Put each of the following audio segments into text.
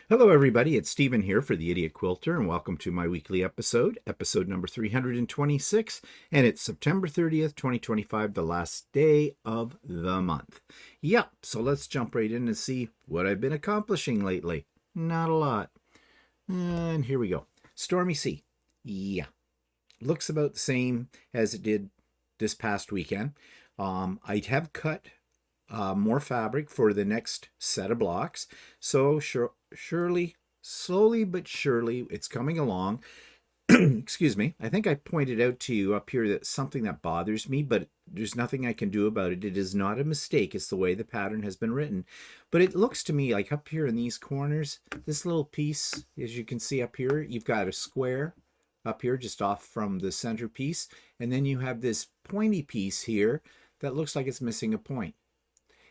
Hello, everybody. It's Stephen here for the Idiot Quilter, and welcome to my weekly episode number 326. And it's September 30th, 2025, the last day of the month. Yep, so let's jump right in and see what I've been accomplishing lately. Not a lot. And here we go. Stormy Sea. Yeah, looks about the same as it did this past weekend. I have cut more fabric for the next set of blocks. So surely, slowly but surely, it's coming along. Excuse me. I think I pointed out to you up here that something that bothers me, but there's nothing I can do about it. It is not a mistake. It's the way the pattern has been written. But it looks to me like up here in these corners, this little piece, as you can see up here, you've got a square up here just off from the center piece. And then you have this pointy piece here that looks like it's missing a point.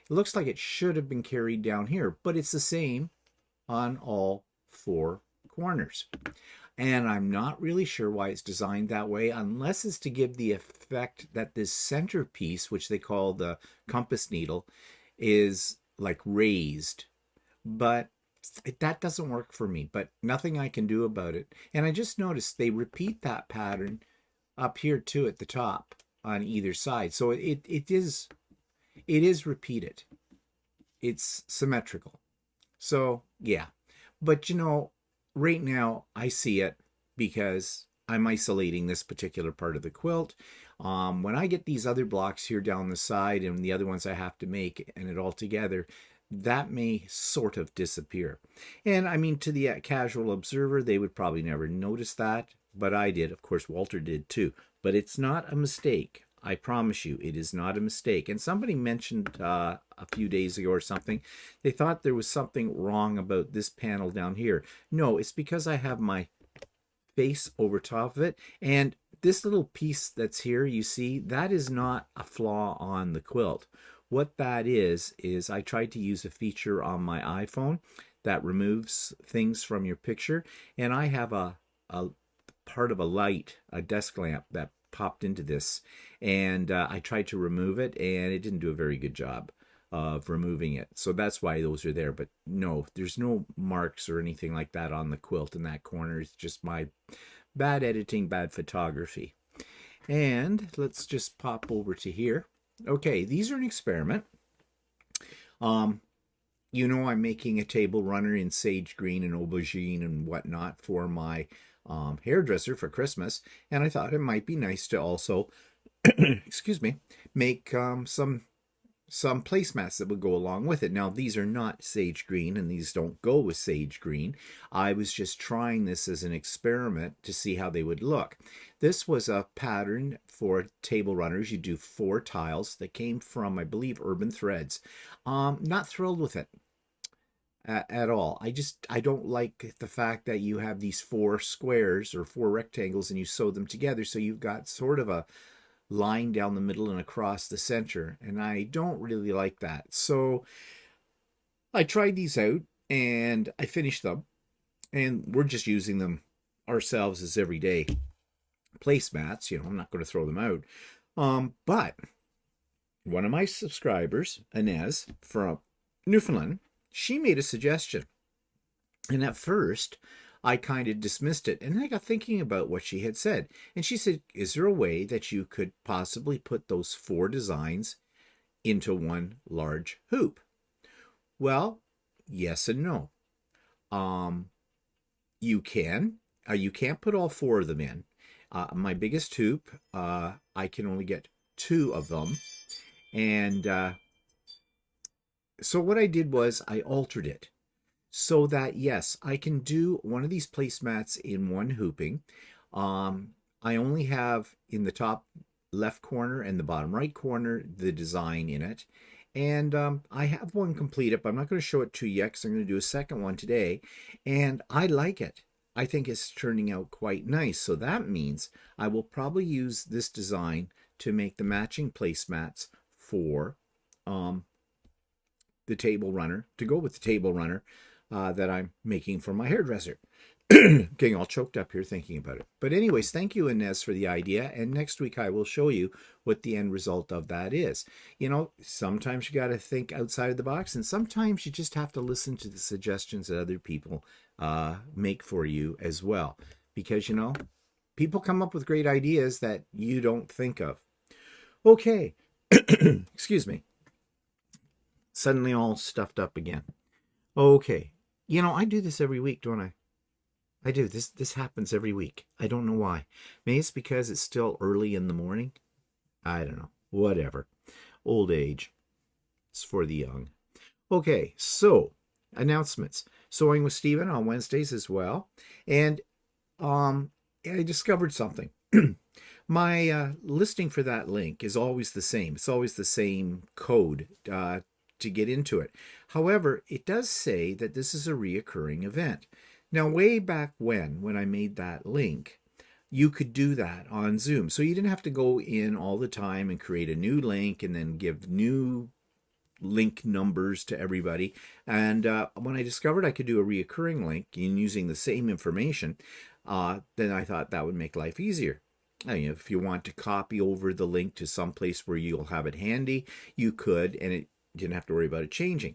It looks like it should have been carried down here, but it's the same on all four corners. And I'm not really sure why it's designed that way, unless it's to give the effect that this center piece, which they call the compass needle, is like raised. But that doesn't work for me, but nothing I can do about it. And I just noticed they repeat that pattern up here too at the top on either side. So it is repeated. It's symmetrical. So yeah, but right now I see it because I'm isolating this particular part of the quilt. When I get these other blocks here down the side and the other ones I have to make and it all together, that may sort of disappear. And I mean, to the casual observer, they would probably never notice that, but I did. Of course, Walter did too. But it's not a mistake. I promise you, it is not a mistake. And somebody mentioned a few days ago or something, they thought there was something wrong about this panel down here. No, it's because I have my face over top of it. And this little piece that's here, you see, that is not a flaw on the quilt. What that is I tried to use a feature on my iPhone that removes things from your picture. And I have a part of a light, a desk lamp that popped into this, and I tried to remove it and it didn't do a very good job of removing it, so that's why those are there. But no, there's no marks or anything like that on the quilt in that corner. It's just my bad editing, bad photography. And let's just pop over to here. Okay, these are an experiment. I'm making a table runner in sage green and aubergine and whatnot for my hairdresser for Christmas, and I thought it might be nice to also excuse me, make some placemats that would go along with it. Now, these are not sage green and these don't go with sage green. I was just trying this as an experiment to see how they would look. This was a pattern for table runners. You do 4 tiles that came from, I believe, Urban Threads. Not thrilled with it at all. I don't like the fact that you have these 4 squares or 4 rectangles and you sew them together, so you've got sort of a line down the middle and across the center, and I don't really like that. So I tried these out and I finished them, and we're just using them ourselves as everyday placemats. I'm not going to throw them out. But one of my subscribers, Inez from Newfoundland, she made a suggestion. And at first, I kind of dismissed it. And I got thinking about what she had said. And she said, is there a way that you could possibly put those 4 designs into one large hoop? Well, yes and no. You can. You can't put all 4 of them in. My biggest hoop, I can only get 2 of them. And so what I did was I altered it so that, yes, I can do one of these placemats in one hooping. I only have in the top left corner and the bottom right corner the design in it. And I have one completed, but I'm not going to show it to you yet because I'm going to do a second one today. And I like it. I think it's turning out quite nice. So that means I will probably use this design to make the matching placemats for the table runner, to go with the table runner that I'm making for my hairdresser. Getting all choked up here thinking about it. But anyways, thank you, Inez, for the idea. And next week I will show you what the end result of that is. You know, sometimes you got to think outside of the box, and sometimes you just have to listen to the suggestions that other people make for you as well. Because, you know, people come up with great ideas that you don't think of. Okay. Excuse me. Suddenly all stuffed up again. Okay. You know, I do this every week, don't I? I do. This happens every week. I don't know why. Maybe it's because it's still early in the morning. I don't know. Whatever. Old age. It's for the young. Okay, so announcements. Sewing with Stephen on Wednesdays as well. And I discovered something. My listing for that link is always the same. It's always the same code to get into it. However, it does say that this is a reoccurring event. Now, way back when I made that link, you could do that on Zoom. So you didn't have to go in all the time and create a new link and then give new link numbers to everybody. And when I discovered I could do a reoccurring link in using the same information, then I thought that would make life easier. I mean, if you want to copy over the link to some place where you'll have it handy, you could, and it didn't have to worry about it changing.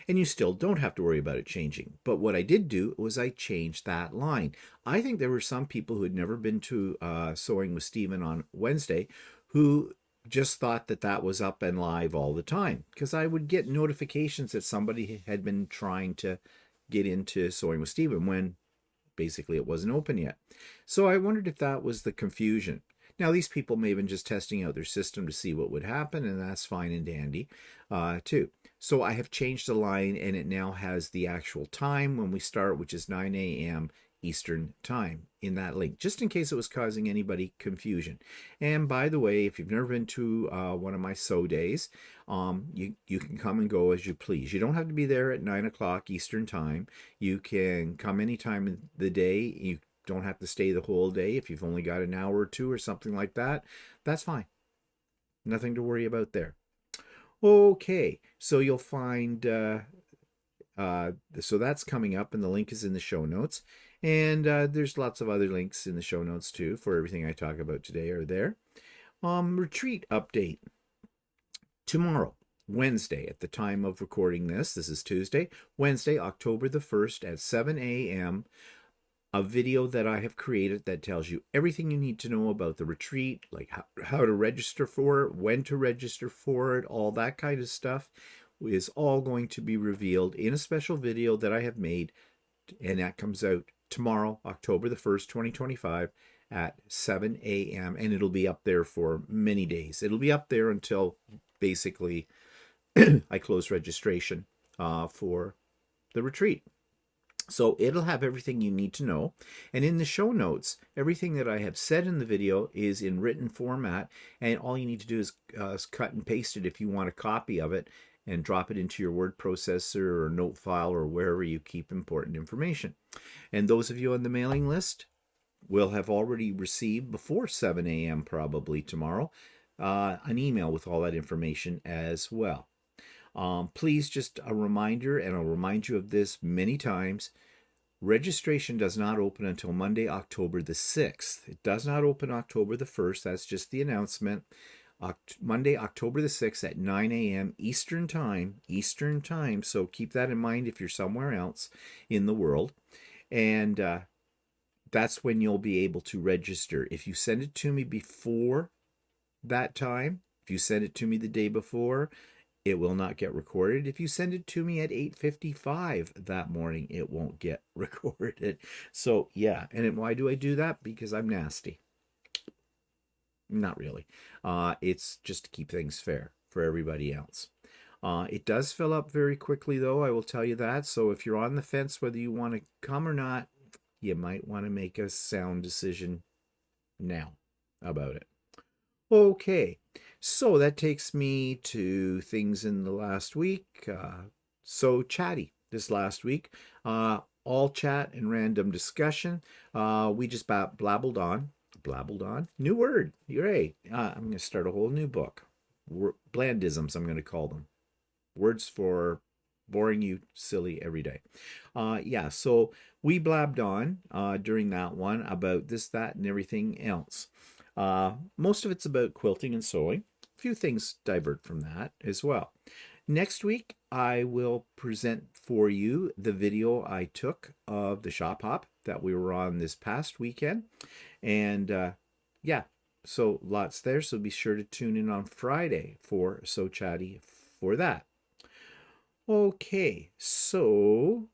And you still don't have to worry about it changing. But what I did do was I changed that line. I think there were some people who had never been to Sewing with Stephen on Wednesday who just thought that that was up and live all the time, because I would get notifications that somebody had been trying to get into Sewing with Stephen when basically it wasn't open yet. So I wondered if that was the confusion. Now, these people may have been just testing out their system to see what would happen, and that's fine and dandy, too. So I have changed the line, and it now has the actual time when we start, which is 9 a.m. Eastern Time in that link, just in case it was causing anybody confusion. And by the way, if you've never been to one of my sew days, you can come and go as you please. You don't have to be there at 9 o'clock Eastern Time. You can come any time of the day. You don't have to stay the whole day. If you've only got an hour or two or something like that, that's fine. Nothing to worry about there. Okay, so you'll find, so that's coming up, and the link is in the show notes. And there's lots of other links in the show notes too for everything I talk about today are there. Retreat update. Tomorrow, Wednesday, at the time of recording this is Tuesday, Wednesday, October the 1st at 7 a.m., a video that I have created that tells you everything you need to know about the retreat, like how to register for it, when to register for it, all that kind of stuff is all going to be revealed in a special video that I have made, and that comes out tomorrow, October the 1st, 2025 at 7 a.m. and it'll be up there for many days. It'll be up there until basically I close registration for the retreat. So it'll have everything you need to know. And in the show notes, everything that I have said in the video is in written format. And all you need to do is cut and paste it if you want a copy of it and drop it into your word processor or note file or wherever you keep important information. And those of you on the mailing list will have already received before 7 a.m. probably tomorrow an email with all that information as well. Please, just a reminder, and I'll remind you of this many times, registration does not open until Monday, October the 6th. It does not open October the 1st. That's just the announcement. Monday, October the 6th at 9 a.m. Eastern Time. So keep that in mind if you're somewhere else in the world. And that's when you'll be able to register. If you send it to me before that time, if you send it to me the day before, it will not get recorded. If you send it to me at 8:55 that morning, it won't get recorded. So yeah, and why do I do that? Because I'm nasty. Not really. It's just to keep things fair for everybody else. It does fill up very quickly, though, I will tell you that. So if you're on the fence whether you want to come or not, you might want to make a sound decision now about it. Okay, so that takes me to things in the last week. So Chatty this last week, all chat and random discussion. We just blabbled on. New word. Hooray. I'm going to start a whole new book. Blandisms, I'm going to call them. Words for boring you silly every day. Yeah, so we blabbed on during that one about this, that, and everything else. Most of it's about quilting and sewing. A few things divert from that as well. Next week, I will present for you the video I took of the shop hop that we were on this past weekend. And yeah, so lots there. So be sure to tune in on Friday for So Chatty for that. Okay, so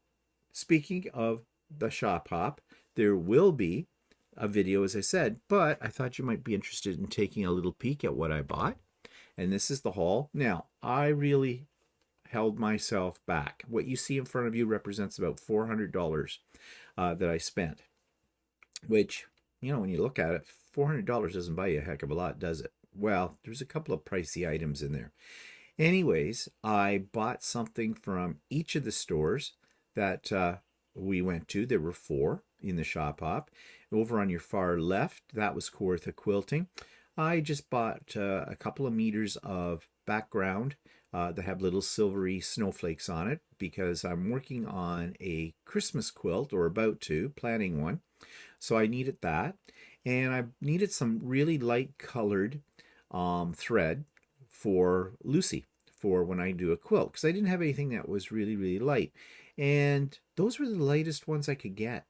speaking of the shop hop, there will be a video, as I said, but I thought you might be interested in taking a little peek at what I bought. And this is the haul. Now, I really held myself back. What you see in front of you represents about $400 that I spent, which, you know, when you look at it, $400 doesn't buy you a heck of a lot, does it? Well, there's a couple of pricey items in there. Anyways, I bought something from each of the stores that we went to. There were 4 in the shop hop. Over on your far left, that was Kawartha Quilting. I just bought a couple of meters of background that have little silvery snowflakes on it because I'm working on a Christmas quilt, or about to, planning one. So I needed that. And I needed some really light colored thread for Lucy, for when I do a quilt, because I didn't have anything that was really, really light. And those were the lightest ones I could get.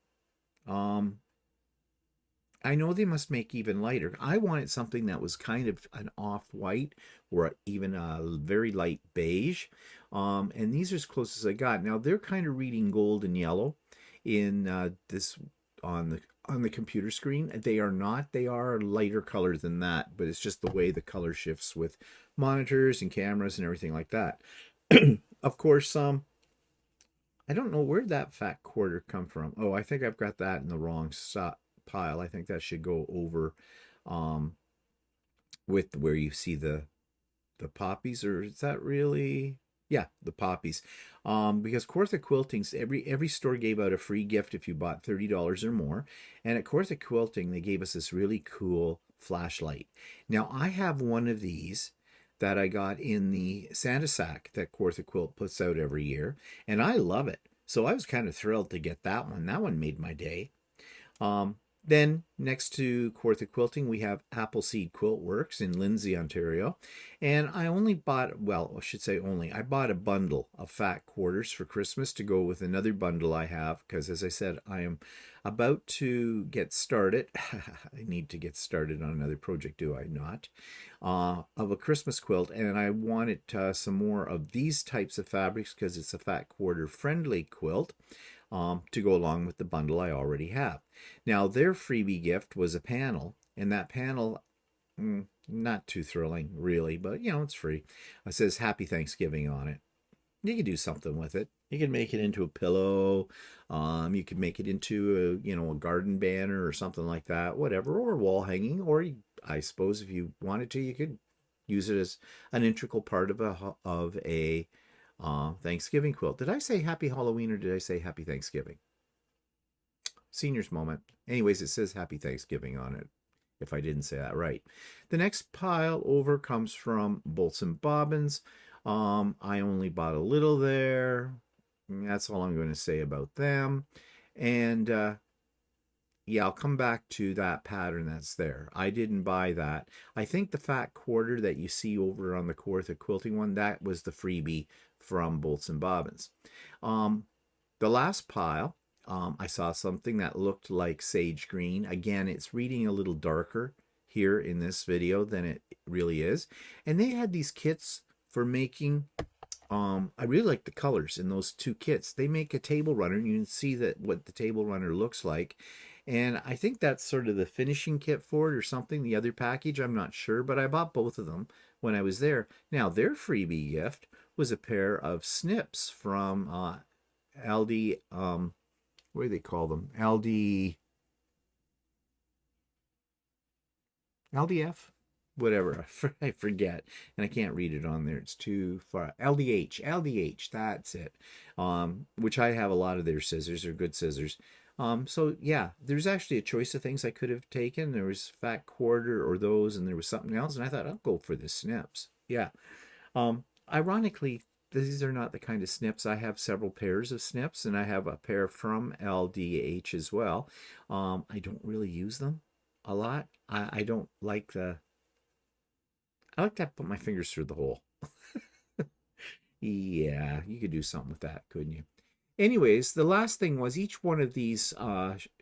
I know they must make even lighter. I wanted something that was kind of an off-white or even a very light beige. And these are as close as I got. Now they're kind of reading gold and yellow in this on the computer screen. They are not. They are lighter color than that, but it's just the way the color shifts with monitors and cameras and everything like that. Of course, I don't know where that fat quarter come from. Oh, I think I've got that in the wrong pile. I think that should go over with where you see the poppies, or is that really? Yeah, the poppies. Because Kawartha Quilting's, every store gave out a free gift if you bought $30 or more. And at Kawartha Quilting, they gave us this really cool flashlight. Now, I have one of these that I got in the Santa sack that Kawartha Quilt puts out every year, and I love it. So I was kind of thrilled to get that one. That one made my day. Then next to Kawartha Quilting, we have Appleseed Quilt Works in Lindsay, Ontario. And I only bought, well, I should say only, I bought a bundle of fat quarters for Christmas to go with another bundle I have, because as I said, I am about to get started. I need to get started on another project, do I not? Of a Christmas quilt, and I wanted some more of these types of fabrics because it's a fat quarter friendly quilt. To go along with the bundle I already have. Now, their freebie gift was a panel, and that panel, not too thrilling, really, but, you know, it's free. It says Happy Thanksgiving on it. You can do something with it. You can make it into a pillow. You could make it into a garden banner or something like that, whatever, or wall hanging, or I suppose if you wanted to, you could use it as an integral part of a Thanksgiving quilt. Did I say Happy Halloween or did I say Happy Thanksgiving? Seniors moment. Anyways, it says Happy Thanksgiving on it, if I didn't say that right. The next pile over comes from Bolts and Bobbins. I only bought a little there. That's all I'm going to say about them. And yeah, I'll come back to that pattern that's there. I didn't buy that. I think the fat quarter that you see over on the Kawartha Quilting one, that was the freebie from Bolts and Bobbins. The last pile, I saw something that looked like sage green. Again, it's reading a little darker here in this video than it really is. And they had these kits for making, I really like the colors in those 2 kits. They make a table runner, and you can see that what the table runner looks like. And I think that's sort of the finishing kit for it or something, the other package, I'm not sure, but I bought both of them when I was there. Now, their freebie gift was a pair of snips from LD, what do they call them? LDF? Whatever, I forget, and I can't read it on there. It's too far. LDH, that's it. Which I have a lot of their scissors. They're good scissors. So yeah, there's actually a choice of things I could have taken. There was fat quarter or those, and there was something else, and I thought I'll go for the snips. Yeah. Ironically, these are not the kind of snips. I have several pairs of snips, and I have a pair from LDH as well. I don't really use them a lot. I don't like I like to put my fingers through the hole. Yeah, you could do something with that, couldn't you? Anyways, the last thing was each one of these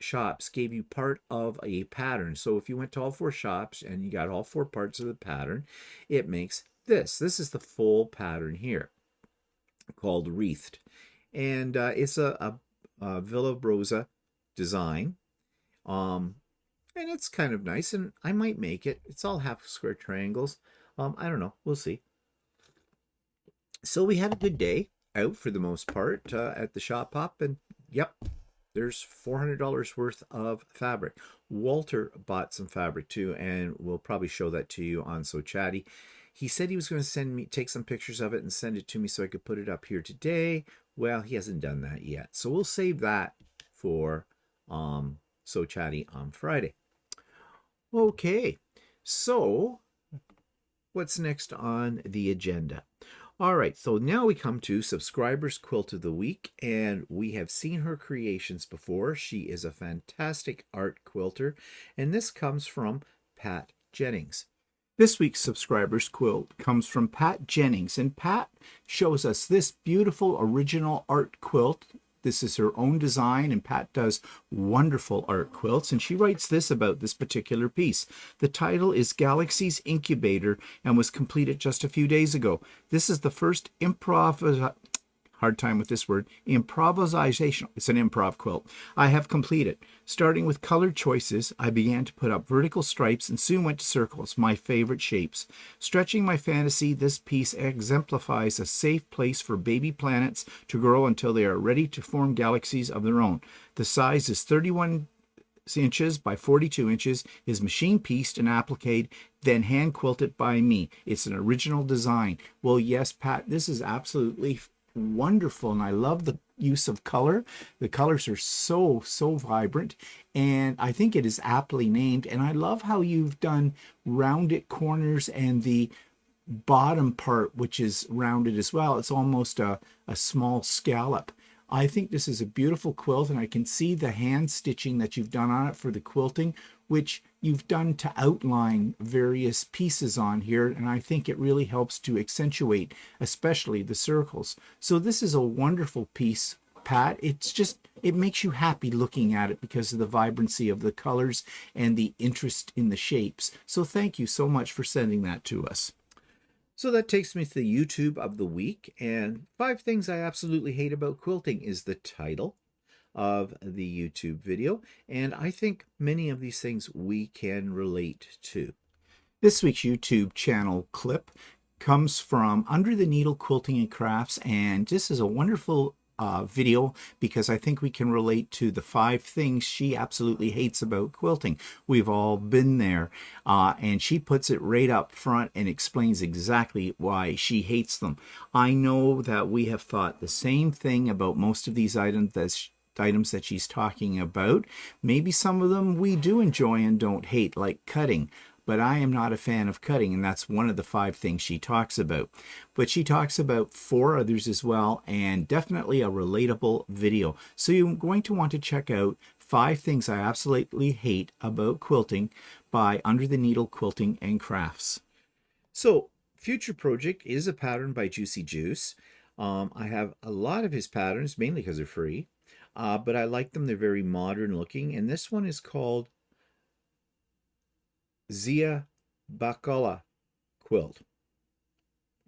shops gave you part of a pattern. So if you went to all 4 shops and you got all 4 parts of the pattern, it makes this. This is the full pattern here called Wreathed. And it's a Villa Rosa design. And it's kind of nice, and I might make it. It's all half square triangles. I don't know. We'll see. So we had a good day out for the most part at the shop hop, and yep, there's $400 worth of fabric. Walter bought some fabric too, and we'll probably show that to you on So Chatty. He said he was going to take some pictures of it and send it to me so I could put it up here today. Well, he hasn't done that yet, so we'll save that for So Chatty on Friday. Okay, so what's next on the agenda? All right, so now we come to Subscribers Quilt of the Week, and we have seen her creations before. She is a fantastic art quilter, and this comes from Pat Jennings. This week's Subscribers Quilt comes from Pat Jennings, and Pat shows us this beautiful original art quilt. This is her own design, and Pat does wonderful art quilts, and she writes this about this particular piece. The title is Galaxy's Incubator and was completed just a few days ago. This is the first improvisation. It's an improv quilt I have completed. Starting with colored choices, I began to put up vertical stripes and soon went to circles, my favorite shapes. Stretching my fantasy, this piece exemplifies a safe place for baby planets to grow until they are ready to form galaxies of their own. The size is 31 inches by 42 inches, is machine pieced and appliqued, then hand quilted by me. It's an original design. Well, yes, Pat, this is absolutely wonderful, and I love the use of color. The colors are so vibrant, and I think it is aptly named. And I love how you've done rounded corners and the bottom part, which is rounded as well. It's almost a small scallop. I think this is a beautiful quilt, and I can see the hand stitching that you've done on it for the quilting, which you've done to outline various pieces on here, and I think it really helps to accentuate especially the circles. So this is a wonderful piece, Pat. It makes you happy looking at it because of the vibrancy of the colors and the interest in the shapes. So thank you so much for sending that to us. So that takes me to the YouTube of the week, and 5 things I absolutely hate about quilting is the title of the YouTube video, and I think many of these things we can relate to. This week's YouTube channel clip comes from Under the Needle Quilting and Crafts, and this is a wonderful video because I think we can relate to the 5 things she absolutely hates about quilting. We've all been there, and she puts it right up front and explains exactly why she hates them. I know that we have thought the same thing about most of these items that she's talking about. Maybe some of them we do enjoy and don't hate, like cutting. But I am not a fan of cutting, and that's one of the 5 things she talks about. But she talks about 4 others as well, and definitely a relatable video. So you're going to want to check out 5 things I absolutely hate about quilting by Under the Needle Quilting and Crafts. So future project is a pattern by Giucy. I have a lot of his patterns, mainly because they're free, but I like them. They're very modern looking, and this one is called Bakula quilt.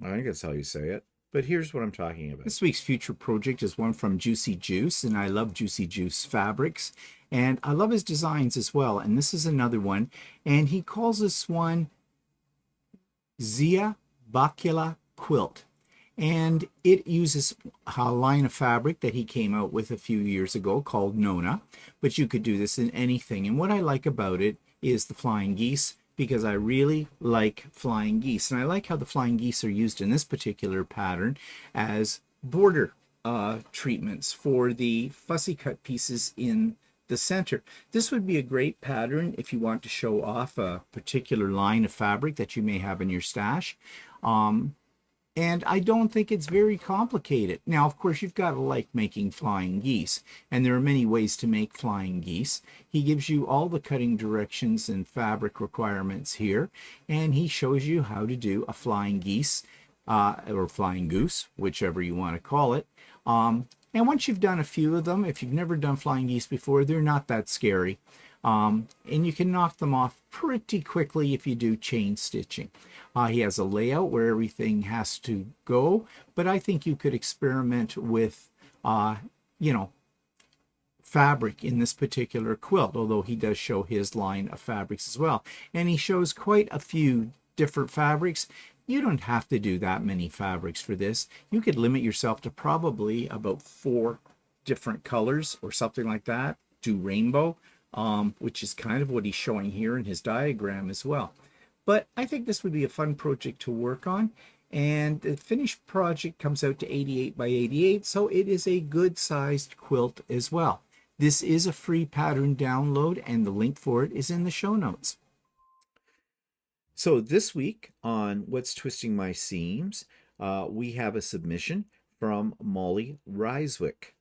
I think that's how you say it, but here's what I'm talking about. This week's future project is one from Giucy, and I love Giucy fabrics, and I love his designs as well. And this is another one, and he calls this one Bakula quilt, and it uses a line of fabric that he came out with a few years ago called Nona, but you could do this in anything. And what I like about it is the flying geese, because I really like flying geese, and I like how the flying geese are used in this particular pattern as border treatments for the fussy cut pieces in the center. This would be a great pattern if you want to show off a particular line of fabric that you may have in your stash. And I don't think it's very complicated. Now, of course, you've got to like making flying geese, and there are many ways to make flying geese. He gives you all the cutting directions and fabric requirements here, and he shows you how to do a flying geese or flying goose, whichever you want to call it. And once you've done a few of them, if you've never done flying geese before, they're not that scary. And you can knock them off pretty quickly if you do chain stitching. He has a layout where everything has to go, but I think you could experiment with, you know, fabric in this particular quilt, although he does show his line of fabrics as well. And he shows quite a few different fabrics. You don't have to do that many fabrics for this. You could limit yourself to probably about 4 different colors or something like that. Do rainbow, which is kind of what he's showing here in his diagram as well. But I think this would be a fun project to work on. And the finished project comes out to 88 by 88, so it is a good sized quilt as well. This is a free pattern download, and the link for it is in the show notes. So this week on What's Twisting My Seams, we have a submission from Molly Ryswick.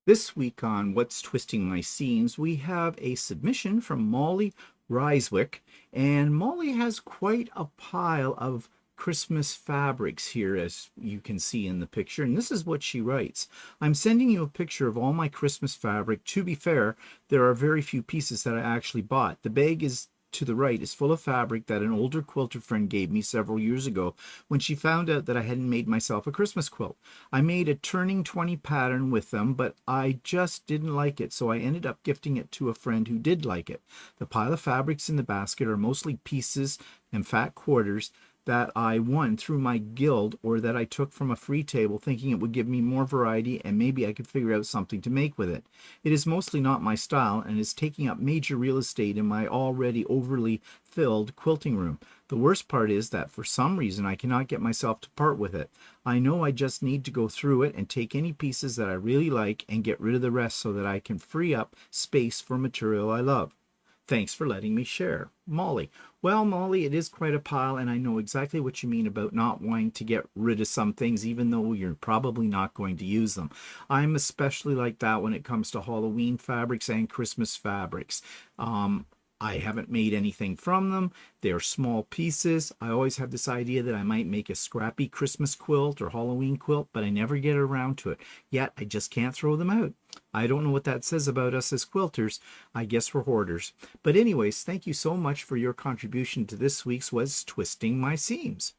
This week on What's Twisting My Seams, we have a submission from Molly Ryswick, and Molly has quite a pile of Christmas fabrics here, as you can see in the picture, and this is what she writes. I'm sending you a picture of all my Christmas fabric. To be fair, there are very few pieces that I actually bought. The bag is to the right is full of fabric that an older quilter friend gave me several years ago when she found out that I hadn't made myself a Christmas quilt. I made a turning 20 pattern with them, but I just didn't like it, so I ended up gifting it to a friend who did like it. The pile of fabrics in the basket are mostly pieces and fat quarters that I won through my guild or that I took from a free table, thinking it would give me more variety and maybe I could figure out something to make with it. It is mostly not my style and is taking up major real estate in my already overly filled quilting room. The worst part is that for some reason I cannot get myself to part with it. I know I just need to go through it and take any pieces that I really like and get rid of the rest so that I can free up space for material I love. Thanks for letting me share. Molly. Well, Molly, it is quite a pile, and I know exactly what you mean about not wanting to get rid of some things, even though you're probably not going to use them. I'm especially like that when it comes to Halloween fabrics and Christmas fabrics. I haven't made anything from them. They're small pieces. I always have this idea that I might make a scrappy Christmas quilt or Halloween quilt, but I never get around to it. Yet I just can't throw them out. I don't know what that says about us as quilters. I guess we're hoarders. But anyways, thank you so much for your contribution to this week's Was Twisting My Seams.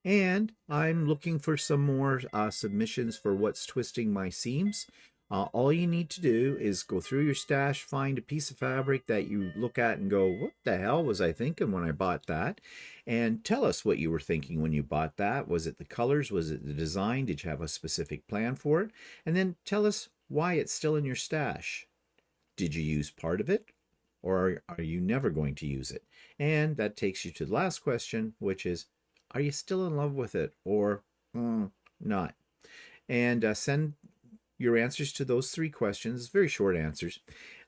And I'm looking for some more submissions for What's Twisting My Seams. All you need to do is go through your stash, find a piece of fabric that you look at and go, what the hell was I thinking when I bought that? And tell us what you were thinking when you bought that. Was it the colors? Was it the design? Did you have a specific plan for it? And then tell us why it's still in your stash. Did you use part of it? Or are you never going to use it? And that takes you to the last question, which is, are you still in love with it or not? And send your answers to those 3 questions, very short answers,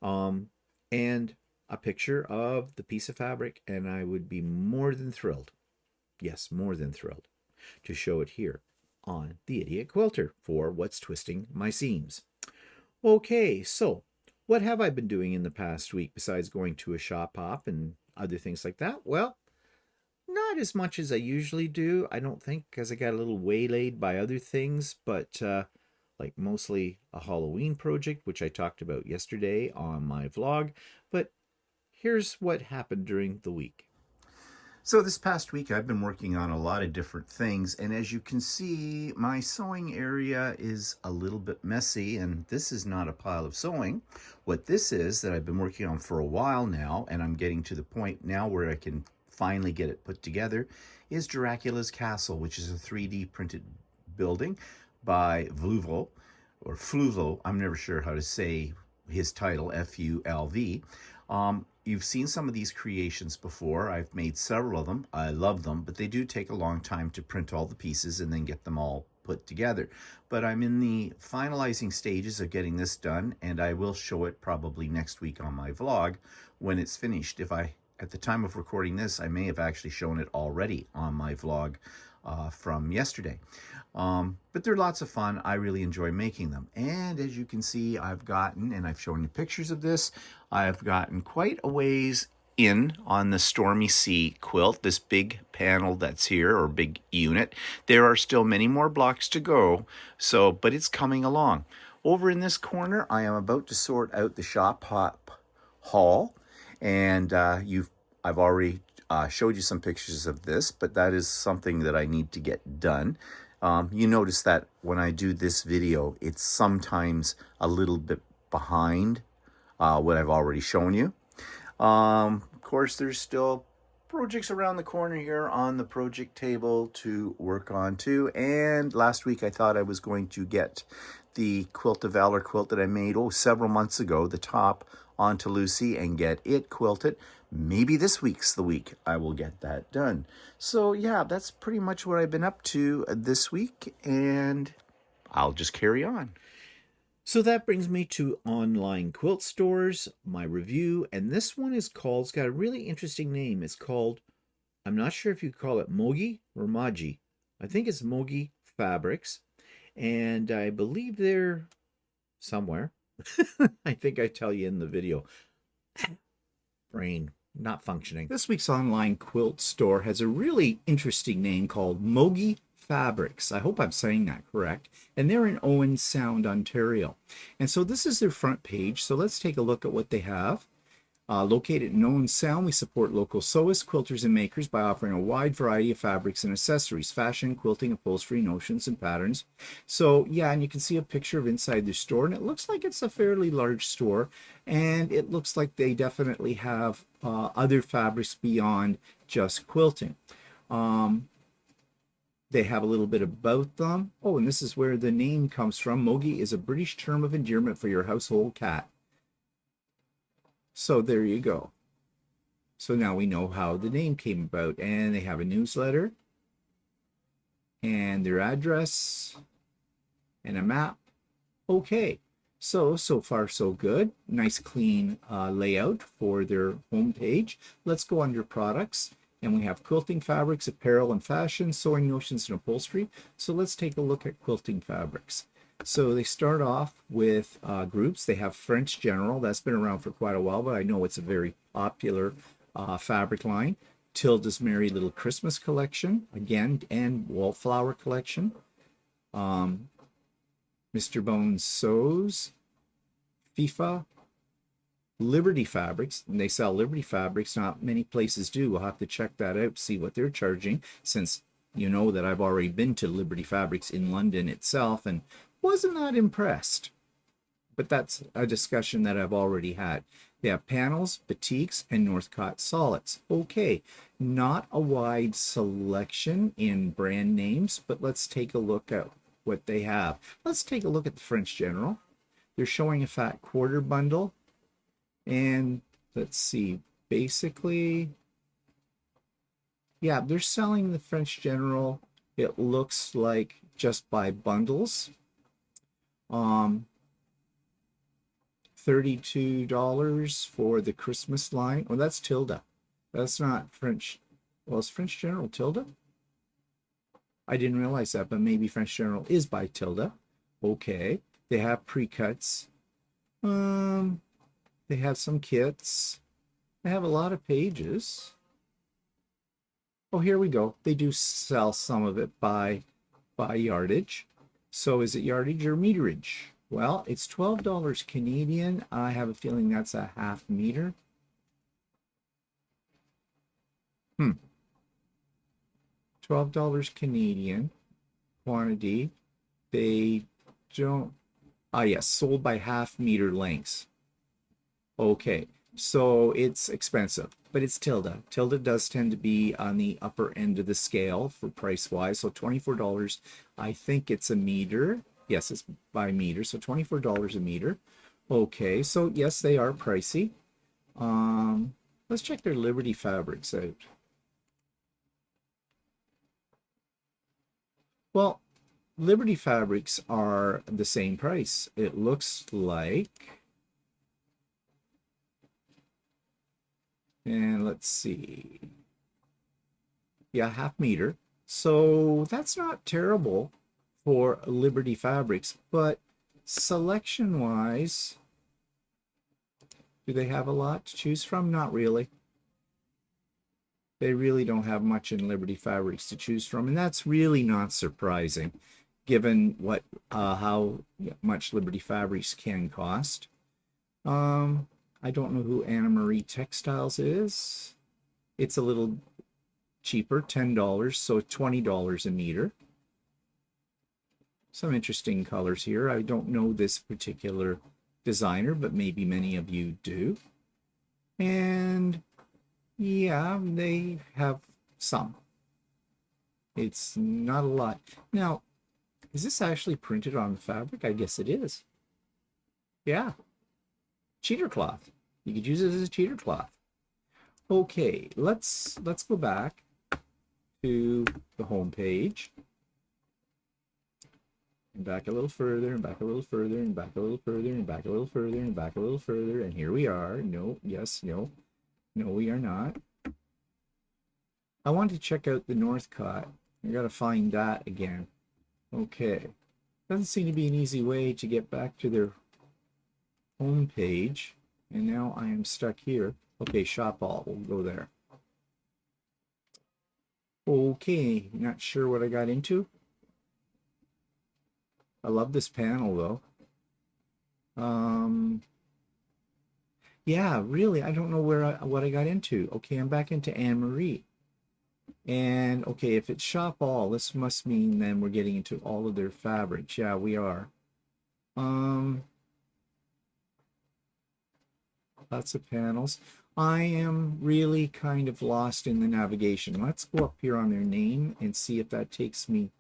and a picture of the piece of fabric, and I would be more than thrilled, yes, more than thrilled, to show it here on the Idiot Quilter for What's Twisting My Seams. Okay, so what have I been doing in the past week besides going to a shop hop and other things like that? Well, not as much as I usually do, I don't think, because I got a little waylaid by other things, but like mostly a Halloween project, which I talked about yesterday on my vlog. But here's what happened during the week. So this past week, I've been working on a lot of different things. And as you can see, my sewing area is a little bit messy. And this is not a pile of sewing. What this is that I've been working on for a while now, and I'm getting to the point now where I can finally get it put together, is Dracula's Castle, which is a 3D printed building by Vluvo, or Fluvo. I'm never sure how to say his title, F-U-L-V. You've seen some of these creations before. I've made several of them. I love them, but they do take a long time to print all the pieces and then get them all put together. But I'm in the finalizing stages of getting this done, and I will show it probably next week on my vlog when it's finished, if I At the time of recording this, I may have actually shown it already on my vlog from yesterday. But they're lots of fun. I really enjoy making them. And as you can see, I've gotten, and I've shown you pictures of this, I've gotten quite a ways in on the Stormy Sea quilt, this big panel that's here, or big unit. There are still many more blocks to go, but it's coming along. Over in this corner, I am about to sort out the shop haul, and I've already showed you some pictures of this, but that is something that I need to get done. You notice that when I do this video, it's sometimes a little bit behind what I've already shown you. Of course, there's still projects around the corner here on the project table to work on too. And last week I thought I was going to get the Quilt of Valor quilt that I made several months ago, the top, onto Lucy and get it quilted. Maybe this week's the week I will get that done. So yeah, that's pretty much what I've been up to this week, and I'll just carry on. So that brings me to online quilt stores, my review, and this one is called, it's got a really interesting name. It's called, I'm not sure if you call it Moggie or Moggie. I think it's Moggie Fabrics, and I believe they're somewhere. I think I tell you in the video. Brain not functioning. This week's online quilt store has a really interesting name called Moggie Fabrics. I hope I'm saying that correct. And they're in Owen Sound, Ontario. And so this is their front page. So let's take a look at what they have. Located in Owen Sound, we support local sewists, quilters, and makers by offering a wide variety of fabrics and accessories, fashion, quilting, upholstery, notions, and patterns. So yeah, and you can see a picture of inside the store, and it looks like it's a fairly large store, and it looks like they definitely have other fabrics beyond just quilting. They have a little bit about them. Oh, and this is where the name comes from. Moggie is a British term of endearment for your household cat. So there you go. So now we know how the name came about, and they have a newsletter and their address and a map. Okay, so far so good. Nice clean layout for their homepage. Let's go under products, and we have quilting fabrics, apparel and fashion, sewing notions and upholstery. So let's take a look at quilting fabrics. So they start off with groups. They have French General. That's been around for quite a while, but I know it's a very popular fabric line. Tilda's Merry Little Christmas collection, again, and Wallflower collection. Mr. Bones Sews, FIFA, Liberty Fabrics, and they sell Liberty Fabrics. Not many places do. We'll have to check that out, see what they're charging, since you know that I've already been to Liberty Fabrics in London itself and wasn't that impressed. But that's a discussion that I've already had. They have panels, batiks, and Northcott solids. Okay, not a wide selection in brand names, but let's take a look at what they have. Let's take a look at the French General. They're showing a fat quarter bundle. And let's see, basically, yeah, they're selling the French General, it looks like, just by bundles. $32 for the Christmas line. Oh, that's Tilda. That's not French. Well, is French General Tilda? I didn't realize that, but maybe French General is by Tilda. Okay. They have pre-cuts. They have some kits. They have a lot of pages. Oh, here we go. They do sell some of it by yardage. So is it yardage or meterage? Well, it's $12 Canadian. I have a feeling that's a half meter. $12 Canadian quantity. They don't, yes, sold by half meter lengths. Okay, so it's expensive, but it's Tilda. Tilda does tend to be on the upper end of the scale for price-wise. So $24, I think it's a meter. Yes, it's by meter, so $24 a meter. Okay, so yes, they are pricey. Let's check their Liberty Fabrics out. Well, Liberty Fabrics are the same price. It looks like And let's see. Yeah, 1/2 meter. So that's not terrible for Liberty Fabrics, but selection wise, do they have a lot to choose from? Not really. They really don't have much in Liberty Fabrics to choose from, and that's really not surprising given what how much Liberty Fabrics can cost. I don't know who Anna Marie Textiles is. It's a little cheaper, $10, so $20 a meter. Some interesting colors here. I don't know this particular designer, but maybe many of you do. And yeah, they have some. It's not a lot. Now, is this actually printed on fabric? I guess it is. Yeah. Cheater cloth. You could use it as a cheater cloth. Okay, let's go back to the home page. And back a little further, and back a little further, and back a little further, and back a little further, and back a little further, and here we are. No, yes, no. No, we are not. I want to check out the Northcott. I gotta find that again. Okay. Doesn't seem to be an easy way to get back to their home page. And now I am stuck here. Okay, shop all. We'll go there. Okay, not sure what I got into. I love this panel though. Yeah, really, I don't know what I got into. Okay, I'm back into Anne Marie. And okay, if it's shop all, this must mean then we're getting into all of their fabrics. Yeah, we are. Lots of panels. I am really kind of lost in the navigation. Let's go up here on their name and see if that takes me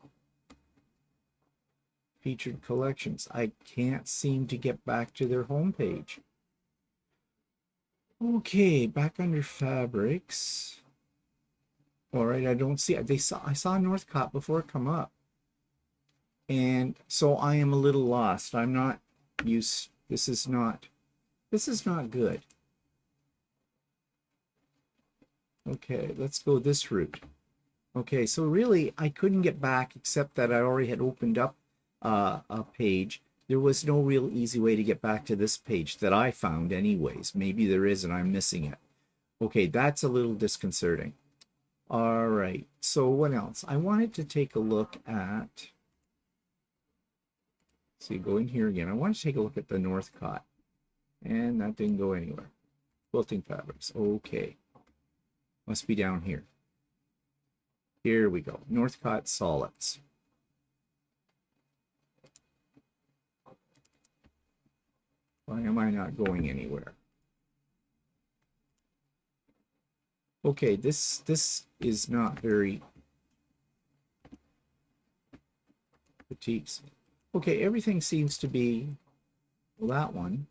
featured collections. I can't seem to get back to their homepage. Okay, back under fabrics. All right, I don't see it. I saw Northcott before it come up. And so I am a little lost. I'm not used. This is not good. Okay, let's go this route. Okay, so really I couldn't get back except that I already had opened up a page. There was no real easy way to get back to this page that I found anyways. Maybe there is and I'm missing it. Okay, that's a little disconcerting. All right, so what else? I wanted to take a look at, see, go in here again. I want to take a look at the Northcott. And that didn't go anywhere. Quilting fabrics, okay. Must be down here. Here we go, Northcott solids. Why am I not going anywhere? Okay, this is not very petites. Okay, everything seems to be, well, that one.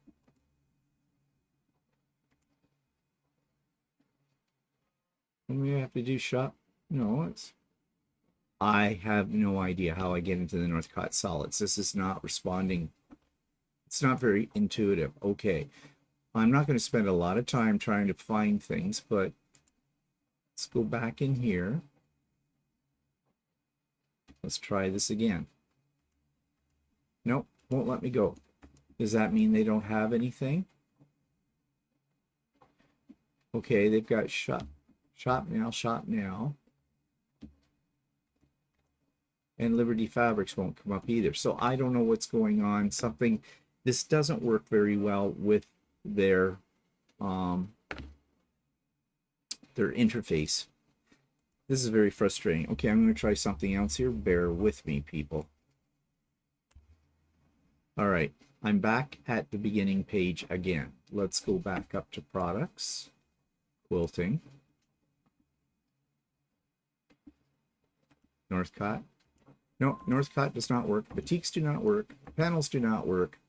And we have to do shop. No, it's, I have no idea how I get into the Northcott solids. This is not responding. It's not very intuitive. Okay, I'm not going to spend a lot of time trying to find things, but let's go back in here. Let's try this again. Nope, won't let me go. Does that mean they don't have anything? Okay, they've got shop now. And Liberty Fabrics won't come up either. So I don't know what's going on. This doesn't work very well with their interface. This is very frustrating. Okay, I'm going to try something else here. Bear with me, people. All right, I'm back at the beginning page again. Let's go back up to products, quilting, Northcott. No, Northcott does not work. Batiks do not work. Panels do not work.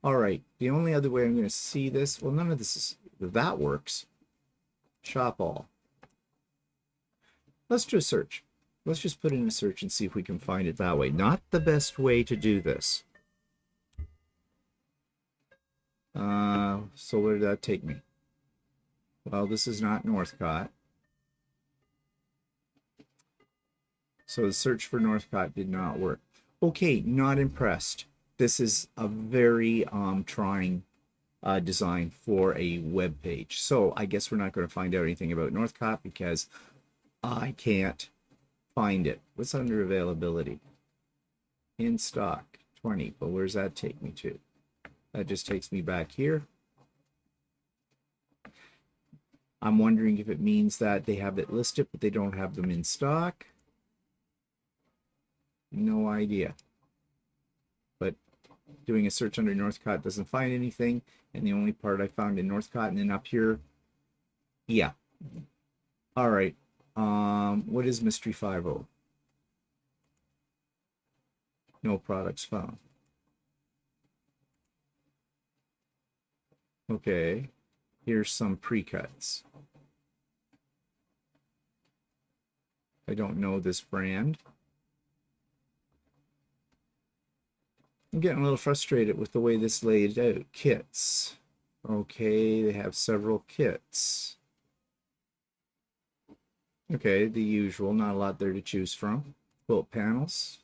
All right, the only other way I'm going to see this, well, none of this is, that works. Shop all. Let's do a search. Let's just put in a search and see if we can find it that way. Not the best way to do this. So where did that take me? Well, this is not Northcott. So the search for Northcott did not work. Okay, not impressed. This is a very trying design for a web page. So I guess we're not going to find out anything about Northcott because I can't find it. What's under availability? In stock, 20. But where's that take me to? That just takes me back here. I'm wondering if it means that they have it listed, but they don't have them in stock. No idea. But doing a search under Northcott doesn't find anything. And the only part I found in Northcott and then up here, yeah. All right. What is Mystery 50? No products found. Okay. Here's some pre-cuts. I don't know this brand. I'm getting a little frustrated with the way this laid out. Kits. Okay, they have several kits. Okay, the usual, not a lot there to choose from. Quilt panels.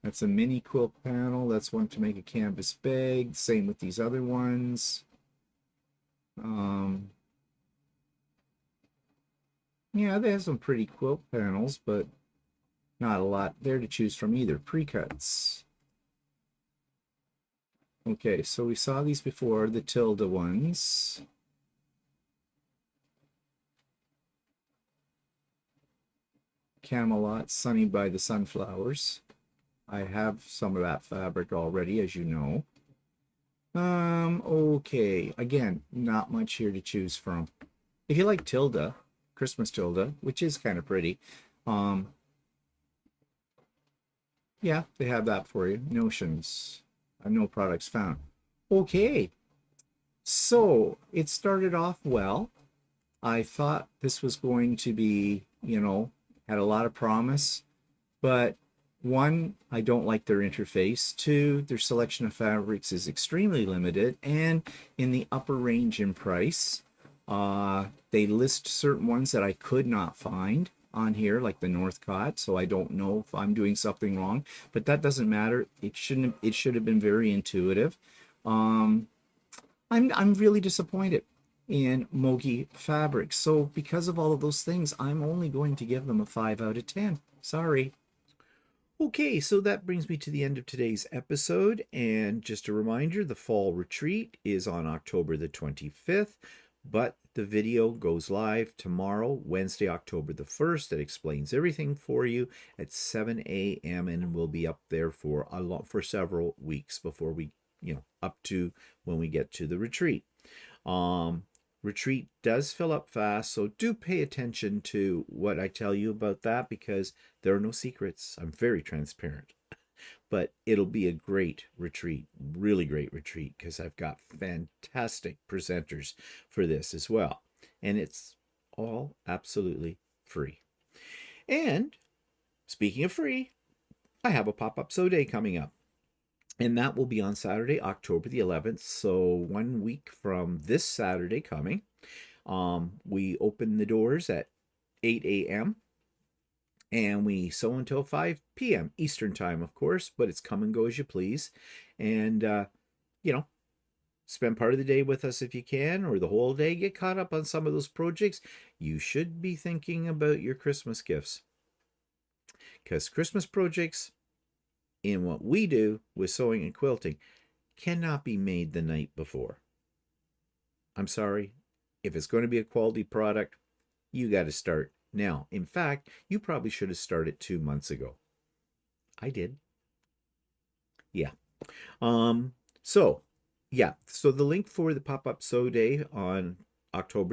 That's a mini quilt panel. That's one to make a canvas bag. Same with these other ones. Yeah, they have some pretty quilt panels, but not a lot there to choose from either. Pre-cuts. Okay, so we saw these before, the Tilde ones. Camelot, Sunny by the Sunflowers. I have some of that fabric already, as you know. Okay. Again, not much here to choose from. If you like Tilde, Christmas Tilde, which is kind of pretty, yeah, they have that for you. Notions. No products found. Okay. So it started off well. I thought this was going to be, had a lot of promise, but one, I don't like their interface. Two, their selection of fabrics is extremely limited, and in the upper range in price. They list certain ones that I could not find on here, like the Northcott, so I don't know if I'm doing something wrong, but that doesn't matter. It should have been very intuitive. I'm really disappointed in Moggie Fabrics. So because of all of those things, I'm only going to give them a 5 out of 10. Sorry. Okay, so that brings me to the end of today's episode. And just a reminder, the fall retreat is on October the 25th, but the video goes live tomorrow, Wednesday, October the 1st. That explains everything for you at 7 a.m. and will be up there for several weeks before we, up to when we get to the retreat. Retreat does fill up fast, so do pay attention to what I tell you about that because there are no secrets. I'm very transparent. But it'll be a great retreat, really great retreat, because I've got fantastic presenters for this as well. And it's all absolutely free. And speaking of free, I have a pop-up sew day coming up. And that will be on Saturday, October the 11th. So 1 week from this Saturday coming. We open the doors at 8 a.m. and we sew until 5 p.m. Eastern time, of course, but it's come and go as you please. And, spend part of the day with us if you can, or the whole day. Get caught up on some of those projects. You should be thinking about your Christmas gifts. Because Christmas projects, in what we do with sewing and quilting, cannot be made the night before. I'm sorry. If it's going to be a quality product, you got to start now. In fact, you probably should have started 2 months ago. I did. Yeah. So the link for the pop-up sew day on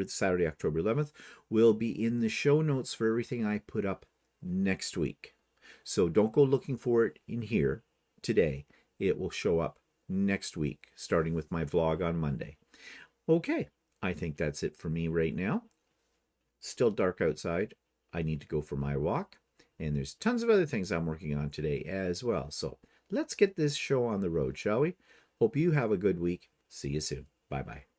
Saturday, October 11th will be in the show notes for everything I put up next week. So don't go looking for it in here today. It will show up next week, starting with my vlog on Monday. Okay, I think that's it for me right now. Still dark outside. I need to go for my walk. And there's tons of other things I'm working on today as well. So let's get this show on the road, shall we? Hope you have a good week. See you soon. Bye-bye.